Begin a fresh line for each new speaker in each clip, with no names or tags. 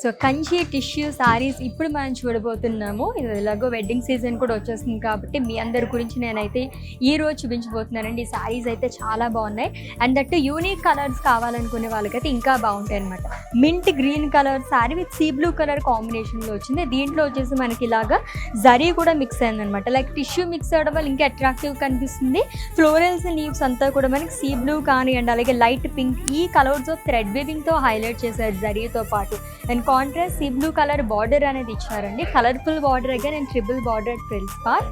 So Kanchi tissue saris ఇప్పుడు మనం చూడబోతున్నాము. ఇది ఎలాగో వెడ్డింగ్ సీజన్ కూడా వచ్చేస్తుంది కాబట్టి మీ అందరి గురించి నేనైతే ఈరోజు చూపించబోతున్నానండి. ఈ శారీస్ అయితే చాలా బాగున్నాయి. అండ్ దట్ యూనిక్ కలర్స్ కావాలనుకునే వాళ్ళకైతే ఇంకా బాగుంటాయి అనమాట. Mint green colour sari with sea blue colour కాంబినేషన్లో వచ్చింది. దీంట్లో వచ్చేసి మనకి ఇలాగా జరీ కూడా మిక్స్ అయిందనమాట. లైక్ టిష్యూ మిక్స్ అవడం వల్ల ఇంకా అట్రాక్టివ్ కనిపిస్తుంది. ఫ్లోరల్స్ లీవ్స్ అంతా కూడా మనకి సీ బ్లూ కానీ అండ్ అలాగే లైట్ పింక్ ఈ కలర్స్ ఆఫ్ థ్రెడ్ వీవింగ్తో హైలైట్ చేశారు జరీతో పాటు. And contrast sea blue colour border అనేది ఇచ్చారండి. Colourful border again and triple border frills part,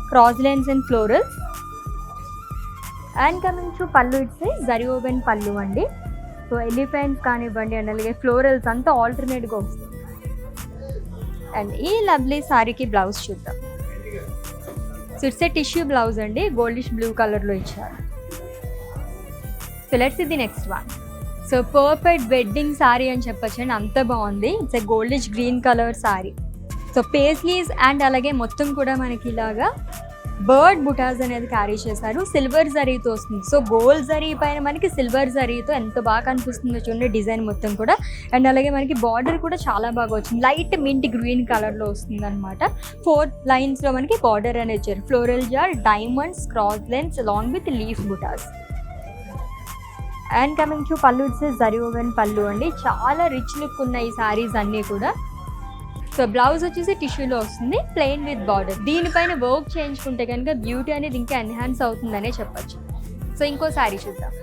cross lines and florals. And coming to pallu, it's zari woven pallu అండి. సో ఎలిఫెంట్స్ కానివ్వండి and అలాగే ఫ్లోరల్స్ అంతా ఆల్టర్నేట్గా వస్తుంది. అండ్ ఈ లవ్లీ సారీకి బ్లౌజ్ చూద్దాం. So it's a tissue blouse అండి, గోల్డిష్ బ్లూ కలర్లో ఇచ్చారు. So let's see the next one. So perfect wedding sari అని చెప్పొచ్చండి, అంత బాగుంది. It's a goldish green colour sari. So paisleys and అలాగే మొత్తం కూడా మనకి ఇలాగా బర్డ్ బుటాస్ అనేది క్యారీ చేశారు. సిల్వర్ జరీతో వస్తుంది. సో గోల్డ్ జరీ పైన మనకి సిల్వర్ జరీతో ఎంత బాగా కనిపిస్తుందో చూడండి డిజైన్ మొత్తం కూడా. అండ్ అలాగే మనకి బార్డర్ కూడా చాలా బాగా వచ్చింది. లైట్ మింట్ గ్రీన్ కలర్లో వస్తుంది అనమాట. 4 లైన్స్లో మనకి బార్డర్ అనేది ఇచ్చారు. ఫ్లోరల్ జార్, diamonds, cross lines along with leaf butas. And coming to pallu, it's zari woven pallu అండి. చాలా రిచ్ లుక్ ఉన్న ఈ శారీస్ అన్నీ కూడా. సో బ్లౌజ్ వచ్చేసి టిష్యూలో వస్తుంది, ప్లెయిన్ విత్ బార్డర్. దీనిపైన వర్క్ చేయించుకుంటే కనుక బ్యూటీ అనేది ఇంకా ఎన్హాన్స్ అవుతుందనే చెప్పచ్చు. సో ఇంకో శారీ చూద్దాం.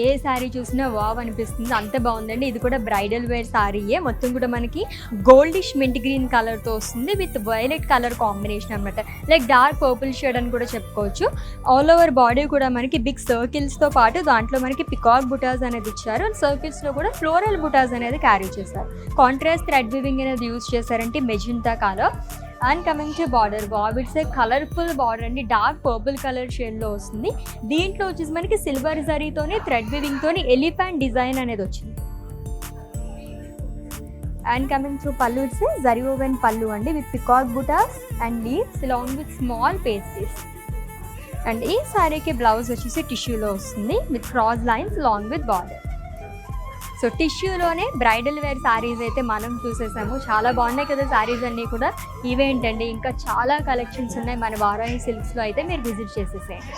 ఏ శారీ చూసినా వావ్ అనిపిస్తుంది, అంత బాగుందండి. ఇది కూడా బ్రైడల్ వేర్ శారీయే. మొత్తం కూడా మనకి గోల్డిష్ మింట్ గ్రీన్ కలర్తో వస్తుంది విత్ వైలెట్ కలర్ కాంబినేషన్ అనమాట. లైక్ డార్క్ పర్పుల్ షేడ్ అని కూడా చెప్పుకోవచ్చు. ఆల్ ఓవర్ బాడీ కూడా మనకి బిగ్ సర్కిల్స్తో పాటు దాంట్లో మనకి పికాక్ బుటాస్ అనేది ఇచ్చారు. అండ్ సర్కిల్స్లో కూడా ఫ్లోరల్ బుటాస్ అనేది క్యారీ చేశారు. కాంట్రాస్ట్ థ్రెడ్ వీవింగ్ అనేది యూజ్ చేశారంటే magenta colour. And coming to border, wow it's a colourful border అండి. డార్క్ పర్పుల్ కలర్ షేడ్లో వస్తుంది. దీంట్లో వచ్చేసి మనకి సిల్వర్ జరీతోని థ్రెడ్ వీవింగ్తోని ఎలిఫెంట్ డిజైన్ అనేది వచ్చింది. And coming to pallu, it's zari woven pallu అండి with peacock butas and leaves along with small pastries. And ఈ శారీకి బ్లౌజ్ వచ్చేసి టిష్యూలో వస్తుంది with cross lines along with border. So టిష్యూలోనే bridal wear saris అయితే మనం చూసేసాము. చాలా బాగున్నాయి కదా శారీస్ అన్నీ కూడా. ఇవేంటండి ఇంకా చాలా కలెక్షన్స్ ఉన్నాయి మన వారాహి సిల్క్స్లో, అయితే మీరు విజిట్ చేసేసేయండి.